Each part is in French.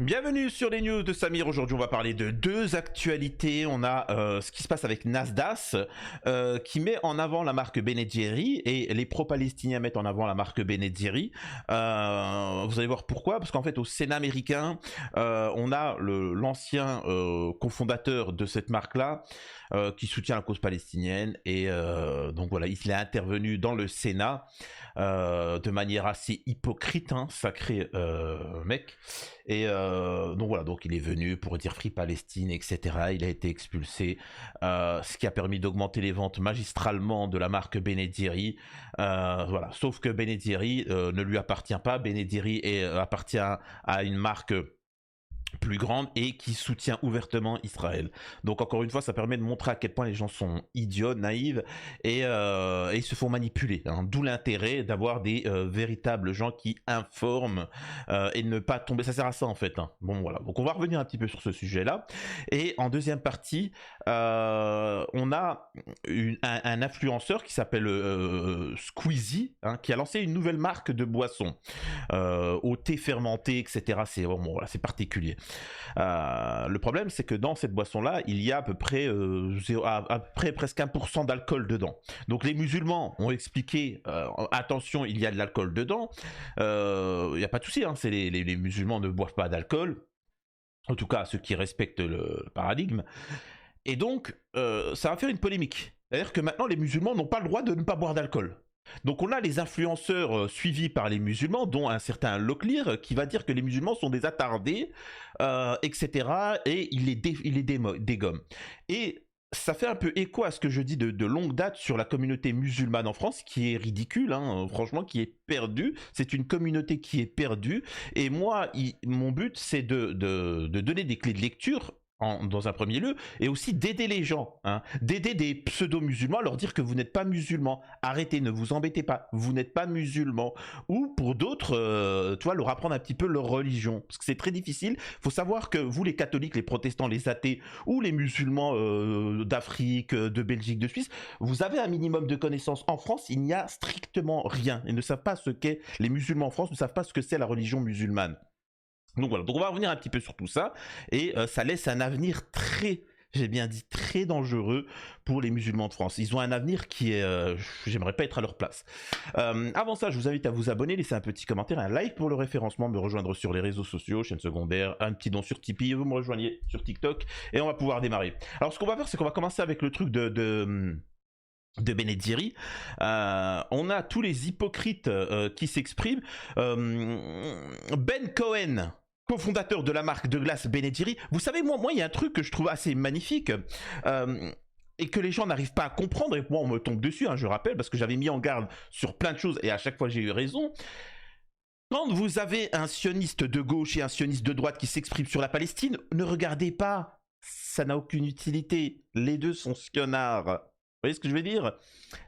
Bienvenue sur les news de Samir. Aujourd'hui, on va parler de deux actualités. On a ce qui se passe avec Nasdaq, qui met en avant la marque Ben & Jerry, et les pro-palestiniens mettent en avant la marque Ben & Jerry. Vous allez voir pourquoi, parce qu'en fait, au Sénat américain, on a l'ancien cofondateur de cette marque-là, qui soutient la cause palestinienne, et donc voilà, il est intervenu dans le Sénat de manière assez hypocrite, hein, sacré mec. Et donc voilà, donc il est venu pour dire Free Palestine, etc. Il a été expulsé, ce qui a permis d'augmenter les ventes magistralement de la marque Ben & Jerry. Voilà, sauf que Ben & Jerry ne lui appartient pas. Ben & Jerry appartient à une marque plus grande et qui soutient ouvertement Israël. Donc encore une fois, ça permet de montrer à quel point les gens sont idiots, naïfs, et ils se font manipuler, hein. D'où l'intérêt d'avoir des véritables gens qui informent et ne pas tomber, ça sert à ça en fait, hein. Bon voilà, donc on va revenir un petit peu sur ce sujet là, et en deuxième partie on a un influenceur qui s'appelle Squeezie, hein, qui a lancé une nouvelle marque de boisson au thé fermenté, etc. C'est bon, voilà, c'est particulier. Le problème, c'est que dans cette boisson-là, il y a à peu près, presque 1% d'alcool dedans. Donc les musulmans ont expliqué, attention, il y a de l'alcool dedans. Il n'y a pas de souci, hein, les musulmans ne boivent pas d'alcool. En tout cas, ceux qui respectent le paradigme. Et donc, ça va faire une polémique. C'est-à-dire que maintenant, les musulmans n'ont pas le droit de ne pas boire d'alcool. Donc on a les influenceurs suivis par les musulmans, dont un certain Locklear, qui va dire que les musulmans sont des attardés, etc. Et il les dégomme. Et ça fait un peu écho à ce que je dis de longue date sur la communauté musulmane en France, qui est ridicule, hein, franchement, qui est perdue. C'est une communauté qui est perdue. Et moi, mon but, c'est de donner des clés de lecture dans un premier lieu, et aussi d'aider les gens, hein, d'aider des pseudo-musulmans à leur dire que vous n'êtes pas musulman, arrêtez, ne vous embêtez pas, vous n'êtes pas musulman, ou pour d'autres, tu vois, leur apprendre un petit peu leur religion, parce que c'est très difficile. Il faut savoir que vous, les catholiques, les protestants, les athées, ou les musulmans d'Afrique, de Belgique, de Suisse, vous avez un minimum de connaissances. En France, il n'y a strictement rien, ils ne savent pas ce qu'est, les musulmans en France ne savent pas ce que c'est la religion musulmane. Donc voilà, donc on va revenir un petit peu sur tout ça, et ça laisse un avenir très, j'ai bien dit très dangereux pour les musulmans de France. Ils ont un avenir qui est, j'aimerais pas être à leur place. Avant ça, je vous invite à vous abonner, laisser un petit commentaire, un like pour le référencement, me rejoindre sur les réseaux sociaux, chaîne secondaire, un petit don sur Tipeee, vous me rejoignez sur TikTok, et on va pouvoir démarrer. Alors ce qu'on va faire, c'est qu'on va commencer avec le truc de Ben & Jerry. On a tous les hypocrites qui s'expriment. Ben Cohen, cofondateur de la marque de glace Ben & Jerry. Vous savez, moi, il y a un truc que je trouve assez magnifique et que les gens n'arrivent pas à comprendre, et moi, on me tombe dessus, hein, je rappelle, parce que j'avais mis en garde sur plein de choses, et à chaque fois, j'ai eu raison. Quand vous avez un sioniste de gauche et un sioniste de droite qui s'expriment sur la Palestine, ne regardez pas, ça n'a aucune utilité. Les deux sont sionards. Vous voyez ce que je veux dire?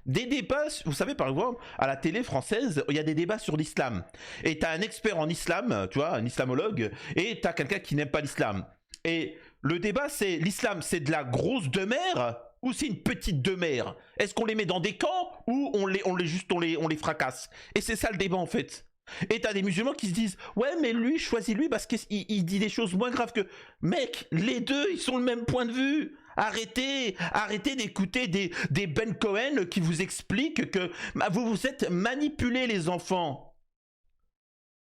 Des débats, vous savez, par exemple, à la télé française, il y a des débats sur l'islam. Et tu as un expert en islam, tu vois, un islamologue, et tu as quelqu'un qui n'aime pas l'islam. Et le débat, c'est l'islam, c'est de la grosse demeure ou c'est une petite demeure? Est-ce qu'on les met dans des camps ou on les fracasse? Et c'est ça le débat, en fait. Et t'as des musulmans qui se disent ouais, mais lui, choisis lui parce qu'il dit des choses moins graves que. Mec, les deux, ils sont le même point de vue. Arrêtez d'écouter des Ben Cohen qui vous expliquent que vous vous êtes manipulés, les enfants.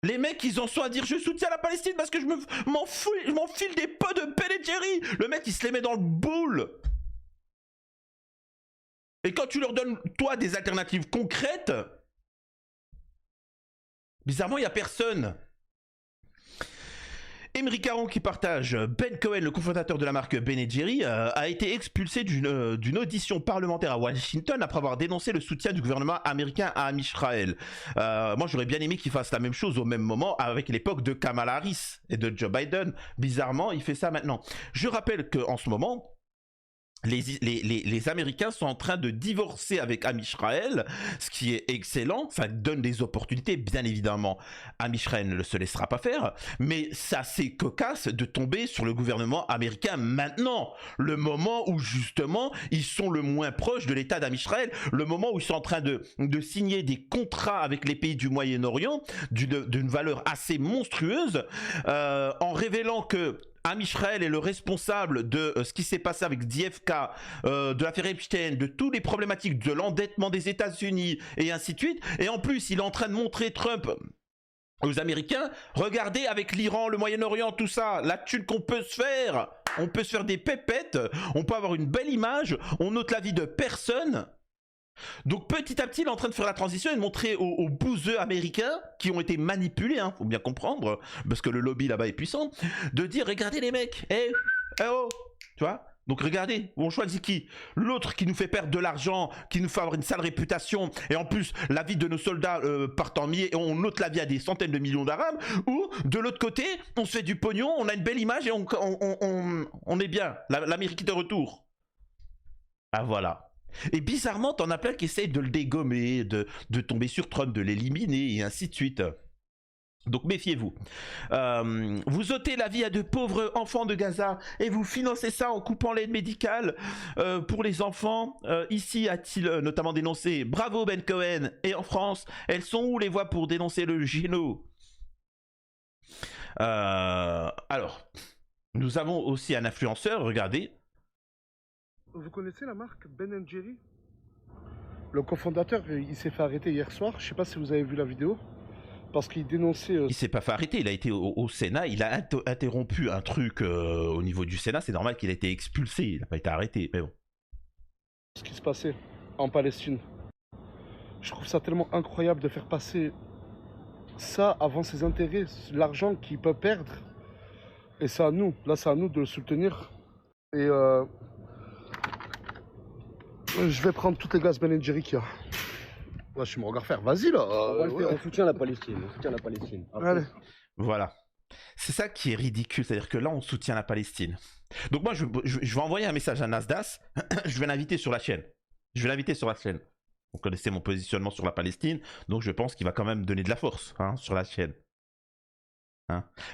Les mecs, ils en sont à dire je soutiens la Palestine parce que je m'enfile des pots de Ben & Jerry. Le mec, il se les met dans le boule. Et quand tu leur donnes, toi, des alternatives concrètes, bizarrement, il n'y a personne. Emery Caron qui partage, Ben Cohen, le cofondateur de la marque Ben & Jerry, a été expulsé d'une audition parlementaire à Washington après avoir dénoncé le soutien du gouvernement américain à Israël. Moi, j'aurais bien aimé qu'il fasse la même chose au même moment avec l'époque de Kamala Harris et de Joe Biden. Bizarrement, il fait ça maintenant. Je rappelle qu'en ce moment, les Américains sont en train de divorcer avec Amisraël, ce qui est excellent, ça donne des opportunités, bien évidemment. Amisraël ne se laissera pas faire, mais c'est assez cocasse de tomber sur le gouvernement américain maintenant, le moment où justement ils sont le moins proches de l'État d'Amisraël, le moment où ils sont en train de signer des contrats avec les pays du Moyen-Orient d'une valeur assez monstrueuse, en révélant que Amisraël est le responsable de ce qui s'est passé avec JFK, de l'affaire Epstein, de toutes les problématiques de l'endettement des États-Unis et ainsi de suite. Et en plus, il est en train de montrer Trump aux Américains, regardez avec l'Iran, le Moyen-Orient, tout ça, la thune qu'on peut se faire. On peut se faire des pépettes, on peut avoir une belle image, on note la vie de personne. Donc petit à petit, il est en train de faire la transition et de montrer aux bouseux américains qui ont été manipulés, faut bien comprendre, parce que le lobby là-bas est puissant, de dire regardez les mecs, oh, tu vois. Donc regardez, on choisit qui? L'autre qui nous fait perdre de l'argent, qui nous fait avoir une sale réputation, et en plus la vie de nos soldats part en milliers, et on ôte la vie à des centaines de millions d'Arabes, ou de l'autre côté, on se fait du pognon, on a une belle image et on est bien, l'Amérique est de retour. Ah voilà. Et bizarrement, t'en as plein qui essayent de le dégommer, de tomber sur Trump, de l'éliminer, et ainsi de suite. Donc méfiez-vous. Vous ôtez la vie à de pauvres enfants de Gaza et vous financez ça en coupant l'aide médicale pour les enfants. Ici a-t-il notamment dénoncé bravo Ben Cohen. Et en France, elles sont où les voix pour dénoncer le géno? Alors, nous avons aussi un influenceur, regardez. Vous connaissez la marque Ben & Jerry? Le cofondateur, il s'est fait arrêter hier soir. Je sais pas si vous avez vu la vidéo. Parce qu'il dénonçait... Il s'est pas fait arrêter, il a été au Sénat, il a interrompu un truc au niveau du Sénat, c'est normal qu'il ait été expulsé, il n'a pas été arrêté, mais bon. Ce qui se passait en Palestine. Je trouve ça tellement incroyable de faire passer ça avant ses intérêts, l'argent qu'il peut perdre. Et c'est à nous, là c'est à nous de le soutenir. Et je vais prendre toutes les gaz Ben & Jerry qu'il y a. Là, je me regarde faire. Vas-y là. On soutient la Palestine. On soutient la Palestine. Après, Allez. Voilà. C'est ça qui est ridicule, c'est-à-dire que là on soutient la Palestine. Donc moi je vais envoyer un message à Nasdas, je vais l'inviter sur la chaîne. Vous connaissez mon positionnement sur la Palestine, donc je pense qu'il va quand même donner de la force sur la chaîne.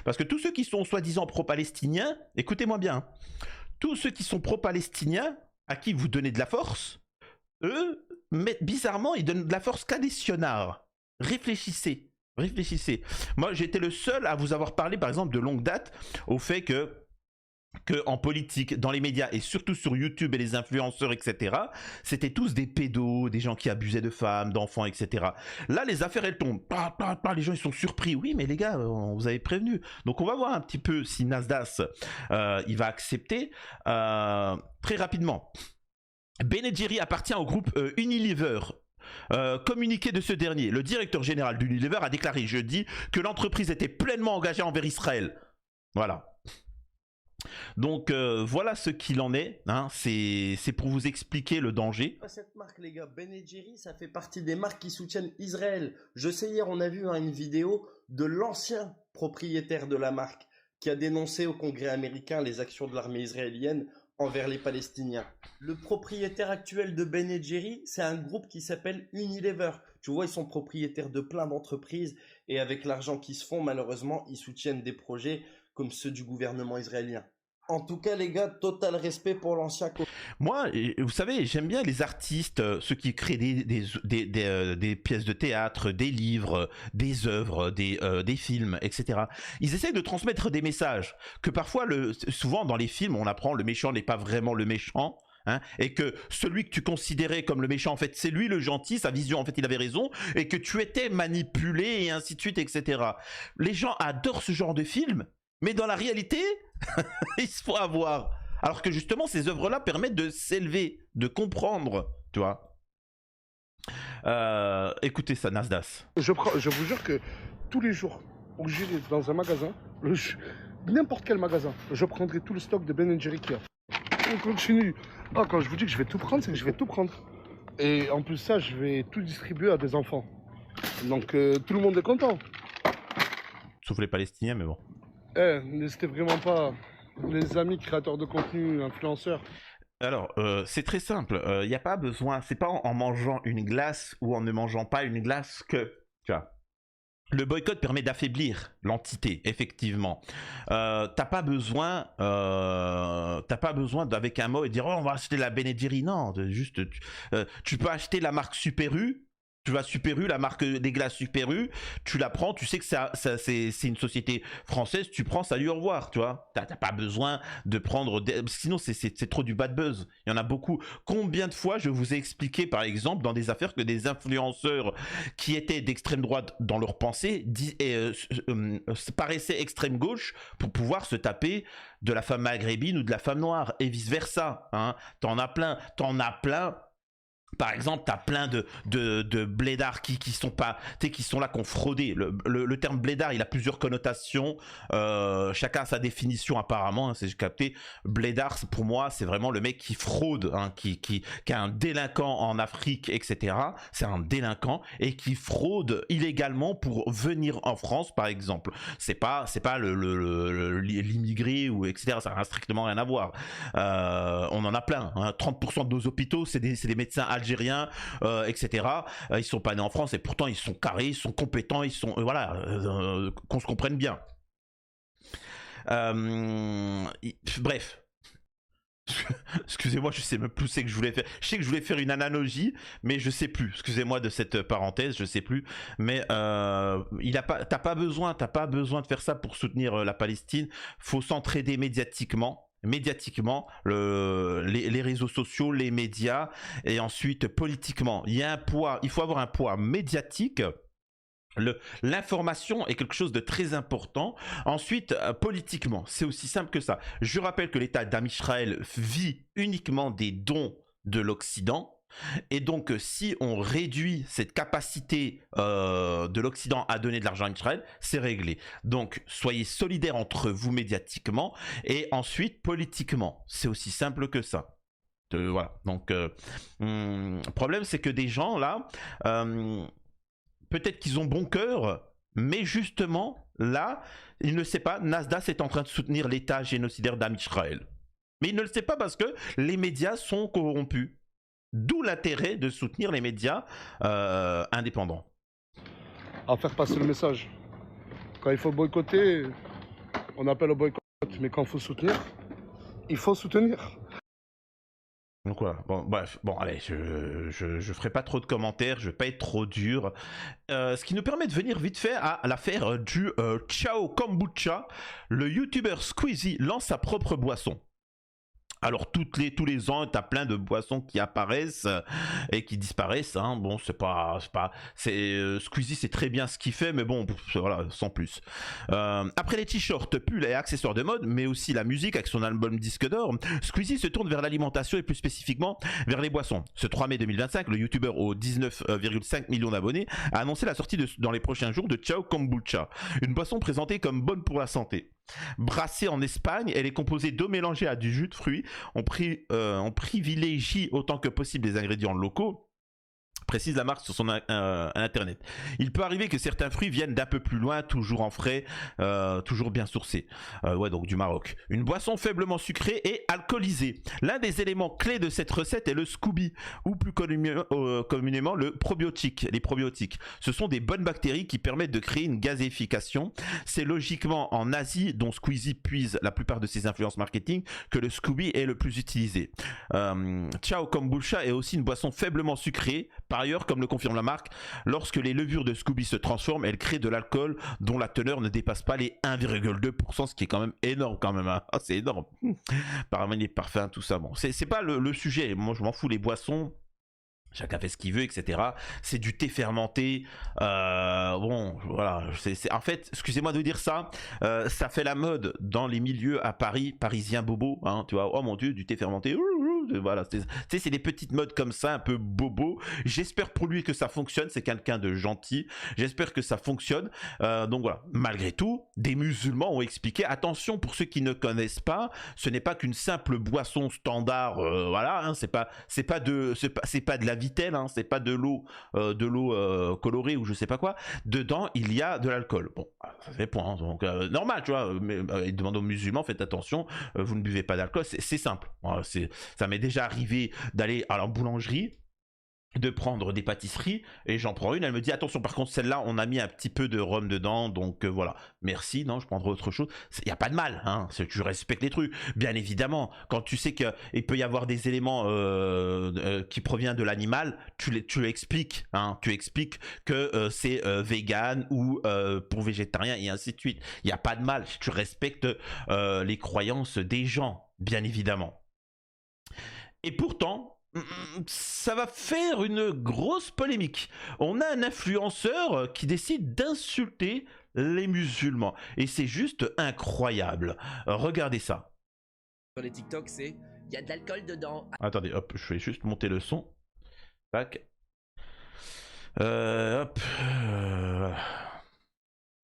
Parce que tous ceux qui sont soi-disant pro-palestiniens, écoutez-moi bien, tous ceux qui sont pro-palestiniens, à qui vous donnez de la force, eux, mais bizarrement, ils donnent de la force qu'à des sionards. Réfléchissez. Moi, j'ai été le seul à vous avoir parlé, par exemple, de longue date, au fait que en politique, dans les médias et surtout sur YouTube et les influenceurs, etc., c'était tous des pédos, des gens qui abusaient de femmes, d'enfants, etc. Là, les affaires, elles tombent. Les gens, ils sont surpris. Oui, mais les gars, on vous avait prévenu. Donc, on va voir un petit peu si Nasdaq, il va accepter très rapidement. Ben & Jerry appartient au groupe Unilever. Communiqué de ce dernier, le directeur général d'Unilever a déclaré jeudi que l'entreprise était pleinement engagée envers Israël. Voilà. Donc voilà ce qu'il en est, c'est pour vous expliquer le danger. Cette marque, les gars, Ben & Jerry, ça fait partie des marques qui soutiennent Israël. Je sais, hier on a vu une vidéo de l'ancien propriétaire de la marque qui a dénoncé au Congrès américain les actions de l'armée israélienne envers les Palestiniens. Le propriétaire actuel de Ben & Jerry, c'est un groupe qui s'appelle Unilever. Tu vois, ils sont propriétaires de plein d'entreprises et avec l'argent qu'ils se font, malheureusement, ils soutiennent des projets comme ceux du gouvernement israélien. En tout cas, les gars, total respect pour l'ancien. Moi, vous savez, j'aime bien les artistes, ceux qui créent des pièces de théâtre, des livres, des œuvres, des films, etc. Ils essayent de transmettre des messages que parfois, souvent dans les films, on apprend le méchant n'est pas vraiment le méchant. Et que celui que tu considérais comme le méchant, en fait, c'est lui le gentil, sa vision, en fait, il avait raison, et que tu étais manipulé, et ainsi de suite, etc. Les gens adorent ce genre de film, mais dans la réalité, il se faut avoir. Alors que justement, ces œuvres-là permettent de s'élever, de comprendre, tu vois. Écoutez ça, Nasdaq. Je vous jure que tous les jours, où j'irai dans un magasin, n'importe quel magasin, je prendrai tout le stock de Ben & Jerry qu'il y a. On continue. Quand je vous dis que je vais tout prendre, c'est que je vais tout prendre. Et en plus ça, je vais tout distribuer à des enfants. Donc tout le monde est content. Sauf les Palestiniens, mais bon. N'hésitez vraiment pas, les amis créateurs de contenu, influenceurs. Alors, c'est très simple. Il n'y a pas besoin. C'est pas en mangeant une glace ou en ne mangeant pas une glace que. Tu vois. Le boycott permet d'affaiblir l'entité, effectivement. T'as pas besoin d'avec un mot et dire oh, on va acheter la Ben Jerry. Non, juste tu peux acheter la marque Super U. Tu vas Super U, la marque des glaces Super U, tu la prends, tu sais que c'est une société française, tu prends, salut, au revoir, tu vois. T'as pas besoin de prendre, sinon c'est trop du bad buzz. Il y en a beaucoup. Combien de fois je vous ai expliqué, par exemple, dans des affaires que des influenceurs qui étaient d'extrême droite dans leur pensée paraissaient extrême gauche pour pouvoir se taper de la femme maghrébine ou de la femme noire et vice versa. Hein. T'en as plein. Par exemple, t'as plein de blédards qui sont pas, qui sont là, qui ont fraudé. Le terme blédard, il a plusieurs connotations. Chacun a sa définition apparemment. Hein, c'est capté. Blédard, pour moi, c'est vraiment le mec qui fraude, hein, qui est un délinquant en Afrique, etc. C'est un délinquant et qui fraude illégalement pour venir en France, par exemple. C'est pas l'immigré ou etc. Ça n'a strictement rien à voir. On en a plein. Hein. 30% de nos hôpitaux, c'est des médecins algériens, etc. Ils sont pas nés en France et pourtant ils sont carrés, ils sont compétents, ils sont qu'on se comprenne bien. Bref. Excusez-moi, je sais même plus ce que je voulais faire. Je sais que je voulais faire une analogie, mais je sais plus. Excusez-moi de cette parenthèse, je sais plus. Mais t'as pas besoin de faire ça pour soutenir la Palestine. Faut s'entraider médiatiquement, les réseaux sociaux, les médias, et ensuite politiquement. Il faut avoir un poids médiatique. L'information est quelque chose de très important. Ensuite, politiquement, c'est aussi simple que ça. Je rappelle que l'État d'Israël vit uniquement des dons de l'Occident. Et donc, si on réduit cette capacité de l'Occident à donner de l'argent à Israël, c'est réglé. Donc, soyez solidaires entre vous médiatiquement et ensuite politiquement. C'est aussi simple que ça. Voilà. Donc, le problème, c'est que des gens là, peut-être qu'ils ont bon cœur, mais justement, là, il ne sait pas, Nasdaq est en train de soutenir l'État génocidaire d'Israël. Mais il ne le sait pas parce que les médias sont corrompus. D'où l'intérêt de soutenir les médias indépendants. À faire passer le message. Quand il faut boycotter, on appelle au boycott, mais quand il faut soutenir, il faut soutenir. Donc voilà, bon, bref, bon allez, je ferai pas trop de commentaires, je vais pas être trop dur. Ce qui nous permet de venir vite fait à l'affaire du Ciao Kombucha. Le youtubeur Squeezie lance sa propre boisson. Alors tous les ans, t'as plein de boissons qui apparaissent et qui disparaissent. Hein. Bon, Squeezie, c'est très bien ce qu'il fait, mais bon, voilà, sans plus. Après les t-shirts, pulls et accessoires de mode, mais aussi la musique avec son album disque d'or, Squeezie se tourne vers l'alimentation et plus spécifiquement vers les boissons. Ce 3 mai 2025, le youtubeur aux 19,5 millions d'abonnés a annoncé la sortie dans les prochains jours de Ciao Kombucha, une boisson présentée comme bonne pour la santé. Brassée en Espagne, elle est composée d'eau mélangée à du jus de fruits. On privilégie autant que possible les ingrédients locaux, précise la marque sur son internet. Il peut arriver que certains fruits viennent d'un peu plus loin, toujours en frais, toujours bien sourcés. Ouais, donc du Maroc. Une boisson faiblement sucrée et alcoolisée. L'un des éléments clés de cette recette est le Scooby, ou plus communément le probiotique. Les probiotiques, ce sont des bonnes bactéries qui permettent de créer une gazéification. C'est logiquement en Asie, dont Squeezie puise la plupart de ses influences marketing, que le Scooby est le plus utilisé. Ciao Kombucha est aussi une boisson faiblement sucrée. Par ailleurs, comme le confirme la marque, lorsque les levures de Scooby se transforment, elles créent de l'alcool dont la teneur ne dépasse pas les 1,2%, ce qui est quand même énorme quand même. Hein. Ah, c'est énorme. Pareil, les parfums, tout ça. Bon, c'est pas le sujet. Moi, je m'en fous. Les boissons, chacun fait ce qu'il veut, etc. C'est du thé fermenté. Bon, voilà. En fait, excusez-moi de dire ça, ça fait la mode dans les milieux à Paris, parisiens bobo. Hein, tu vois, oh mon Dieu, du thé fermenté. Voilà, c'est des petites modes comme ça, un peu bobo. J'espère pour lui que ça fonctionne. C'est quelqu'un de gentil. J'espère que ça fonctionne. Donc voilà. Malgré tout, des musulmans ont expliqué. Attention, pour ceux qui ne connaissent pas, ce n'est pas qu'une simple boisson standard. Voilà, hein, c'est pas de la vitelle. Hein, c'est pas de l'eau colorée ou je sais pas quoi. Dedans, il y a de l'alcool. Bon, ça fait point. Donc normal, tu vois. Mais il demande aux musulmans, faites attention, vous ne buvez pas d'alcool. C'est simple. Voilà, ça m'est déjà arrivé d'aller à la boulangerie, de prendre des pâtisseries, et j'en prends une, elle me dit attention, par contre celle-là on a mis un petit peu de rhum dedans, donc voilà, merci, non, je prendrai autre chose. Il n'y a pas de mal, hein, tu respectes les trucs, bien évidemment. Quand tu sais qu'il peut y avoir des éléments qui proviennent de l'animal, tu expliques, hein, tu expliques que c'est vegan ou pour végétarien, et ainsi de suite. Il n'y a pas de mal, tu respectes les croyances des gens, bien évidemment. Et pourtant, ça va faire une grosse polémique. On a un influenceur qui décide d'insulter les musulmans. Et c'est juste incroyable. Regardez ça. Sur les TikTok, c'est il y a de l'alcool dedans. Attendez, hop, je vais juste monter le son. Tac. Hop.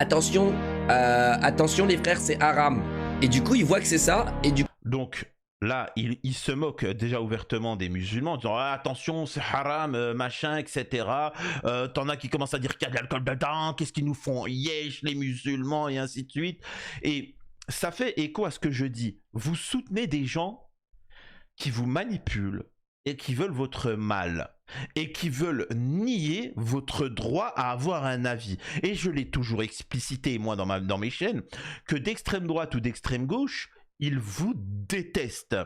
Attention, attention les frères, c'est haram. Et du coup, il voit que c'est ça. Et du Donc, là, il se moque déjà ouvertement des musulmans en disant ah, attention, c'est haram, machin, etc. T'en as qui commencent à dire qu'il y a de l'alcool dedans, qu'est-ce qu'ils nous font yesh, les musulmans, et ainsi de suite. Et ça fait écho à ce que je dis. Vous soutenez des gens qui vous manipulent et qui veulent votre mal et qui veulent nier votre droit à avoir un avis. Et je l'ai toujours explicité, moi, dans mes chaînes, que d'extrême droite ou d'extrême gauche, ils vous détestent.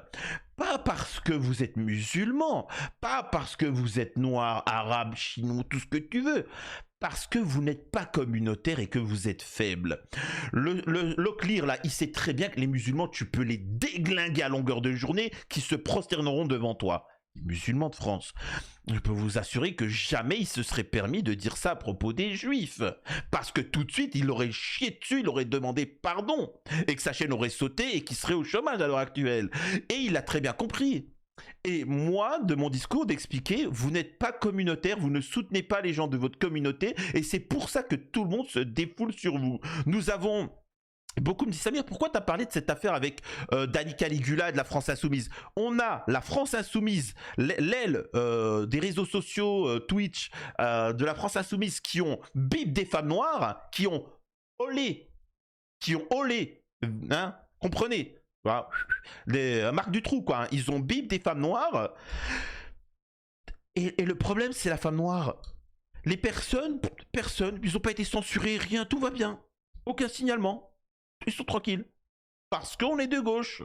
Pas parce que vous êtes musulman, pas parce que vous êtes noir, arabe, chinois, tout ce que tu veux, parce que vous n'êtes pas communautaire et que vous êtes faible. Locklear, là, il sait très bien que les musulmans, tu peux les déglinguer à longueur de journée, qui se prosterneront devant toi. Les musulmans de France. Je peux vous assurer que jamais il se serait permis de dire ça à propos des juifs. Parce que tout de suite, il aurait chié dessus, il aurait demandé pardon. Et que sa chaîne aurait sauté et qu'il serait au chômage à l'heure actuelle. Et il a très bien compris. Et moi, de mon discours, d'expliquer, vous n'êtes pas communautaire, vous ne soutenez pas les gens de votre communauté. Et c'est pour ça que tout le monde se défoule sur vous. Nous avons... Beaucoup me disent Samir, pourquoi tu as parlé de cette affaire avec Dani Caligula et de la France Insoumise? On a la France Insoumise, l'aile des réseaux sociaux, Twitch, de la France Insoumise qui ont bip des femmes noires, qui ont olé, hein, comprenez, voilà. Marc Dutroux, quoi, hein. Ils ont bip des femmes noires. Et le problème, c'est la femme noire. Les personnes, ils n'ont pas été censurés, rien, tout va bien. Aucun signalement. Ils sont tranquilles. Parce qu'on est de gauche.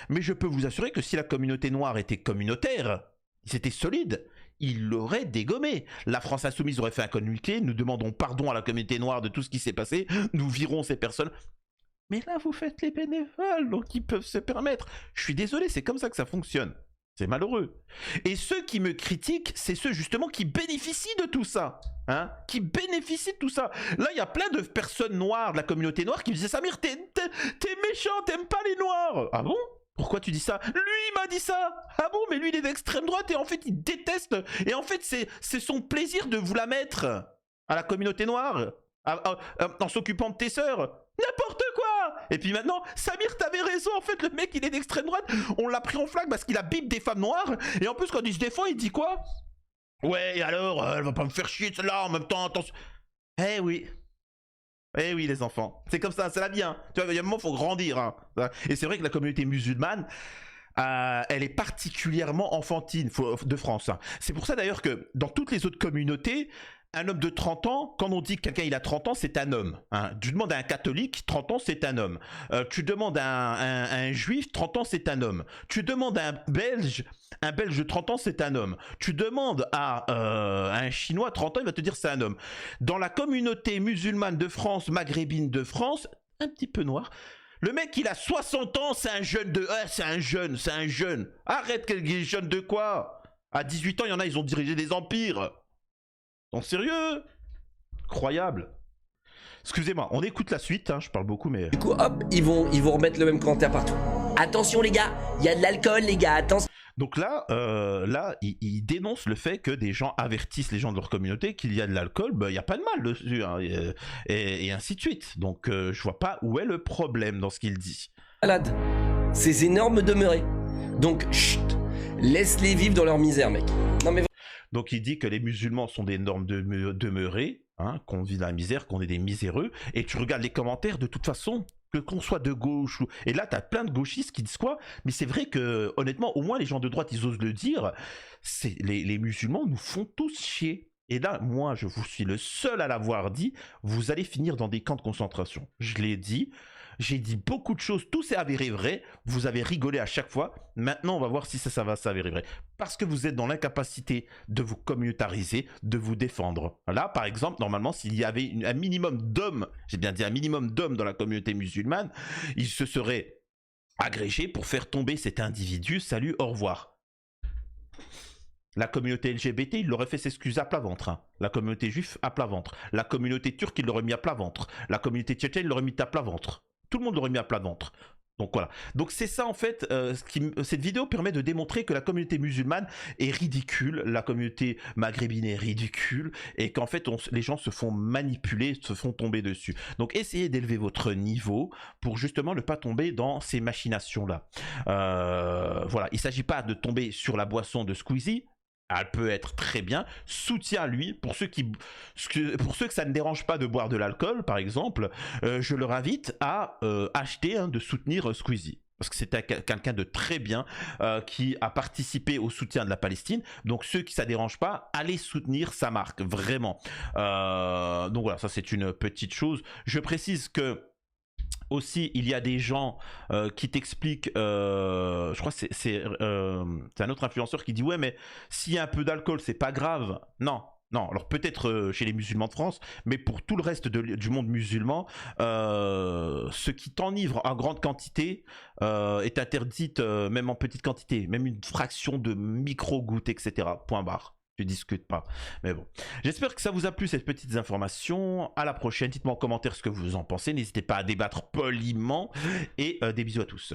Mais je peux vous assurer que si la communauté noire était communautaire, c'était solide, ils l'auraient dégommé. La France Insoumise aurait fait un communiqué, nous demandons pardon à la communauté noire de tout ce qui s'est passé, nous virons ces personnes. Mais là, vous faites les bénévoles, donc ils peuvent se permettre. Je suis désolé, c'est comme ça que ça fonctionne. C'est malheureux. Et ceux qui me critiquent, c'est ceux justement qui bénéficient de tout ça. Hein, qui bénéficient de tout ça. Là, il y a plein de personnes noires de la communauté noire qui me disaient Samir, t'es méchant, t'aimes pas les noirs. Ah bon? Pourquoi tu dis ça? Lui, il m'a dit ça. Ah bon? Mais lui, il est d'extrême droite et en fait, il déteste. Et en fait, c'est son plaisir de vous la mettre à la communauté noire en s'occupant de tes sœurs. N'importe quoi. Et puis maintenant, Samir, t'avais raison, en fait, le mec, il est d'extrême droite. On l'a pris en flag parce qu'il a bip des femmes noires. Et en plus, quand il se défend, il dit quoi? Ouais, alors, elle va pas me faire chier celle-là en même temps, attention. Eh oui. Eh oui, les enfants. C'est comme ça, c'est la vie, hein. Tu vois, il y a un moment, il faut grandir, hein. Et c'est vrai que la communauté musulmane, elle est particulièrement enfantine de France, hein. C'est pour ça d'ailleurs que dans toutes les autres communautés, un homme de 30 ans, quand on dit que quelqu'un il a 30 ans, c'est un homme. Hein. Tu demandes à un catholique, 30 ans, c'est un homme. Tu demandes à un juif, 30 ans, c'est un homme. Tu demandes à un belge de 30 ans, c'est un homme. Tu demandes à un chinois, 30 ans, il va te dire c'est un homme. Dans la communauté musulmane de France, maghrébine de France, un petit peu noir, le mec, il a 60 ans, c'est un jeune de... c'est un jeune. Arrête, qu'il est jeune de quoi? À 18 ans, il y en a, ils ont dirigé des empires. Non, sérieux? Incroyable. Excusez-moi, on écoute la suite, hein, je parle beaucoup, mais... coup, hop, ils vont remettre le même commentaire partout. Attention les gars, il y a de l'alcool les gars, attention. Donc là, il dénonce le fait que des gens avertissent les gens de leur communauté qu'il y a de l'alcool, il n'y a pas de mal dessus, hein, et ainsi de suite. Donc je vois pas où est le problème dans ce qu'il dit. Malade, ces énormes demeurés. Donc, chut, laisse-les vivre dans leur misère, mec. Non mais... Donc il dit que les musulmans sont des normes demeurés, hein, qu'on vit dans la misère, qu'on est des miséreux, et tu regardes les commentaires, de toute façon, que qu'on soit de gauche ou... Et là, t'as plein de gauchistes qui disent quoi? Mais c'est vrai que, honnêtement, au moins les gens de droite, ils osent le dire, les musulmans nous font tous chier. Et là, moi, je vous suis le seul à l'avoir dit, vous allez finir dans des camps de concentration. Je l'ai dit, j'ai dit beaucoup de choses, tout s'est avéré vrai, vous avez rigolé à chaque fois, maintenant on va voir si ça va s'avérer vrai. Parce que vous êtes dans l'incapacité de vous communautariser, de vous défendre. Là, par exemple, normalement, s'il y avait un minimum d'hommes, j'ai bien dit un minimum d'hommes dans la communauté musulmane, ils se seraient agrégés pour faire tomber cet individu, salut, au revoir. La communauté LGBT, il l'aurait fait s'excuser à plat ventre. Hein. La communauté juive, à plat ventre. La communauté turque, il l'aurait mis à plat ventre. La communauté tchétchène, il l'aurait mis à plat ventre. Tout le monde l'aurait mis à plat ventre. Donc voilà. Donc c'est ça en fait, cette vidéo permet de démontrer que la communauté musulmane est ridicule, la communauté maghrébine est ridicule, et qu'en fait les gens se font manipuler, se font tomber dessus. Donc essayez d'élever votre niveau pour justement ne pas tomber dans ces machinations-là. Voilà, il ne s'agit pas de tomber sur la boisson de Squeezie. Elle peut être très bien. Soutiens-lui. Pour ceux que ça ne dérange pas de boire de l'alcool, par exemple, je leur invite à acheter, de soutenir Squeezie. Parce que c'est quelqu'un de très bien qui a participé au soutien de la Palestine. Donc ceux qui ça dérange pas, allez soutenir sa marque, vraiment. Donc voilà, ça c'est une petite chose. Je précise que aussi, il y a des gens qui t'expliquent, je crois que c'est un autre influenceur qui dit ouais mais s'il y a un peu d'alcool c'est pas grave. Non, non, alors peut-être chez les musulmans de France, mais pour tout le reste du monde musulman, ce qui t'enivre en grande quantité est interdite même en petite quantité, même une fraction de micro-gouttes, etc. Point barre. Je discute pas, mais bon. J'espère que ça vous a plu cette petite information. À la prochaine, dites-moi en commentaire ce que vous en pensez. N'hésitez pas à débattre poliment et des bisous à tous.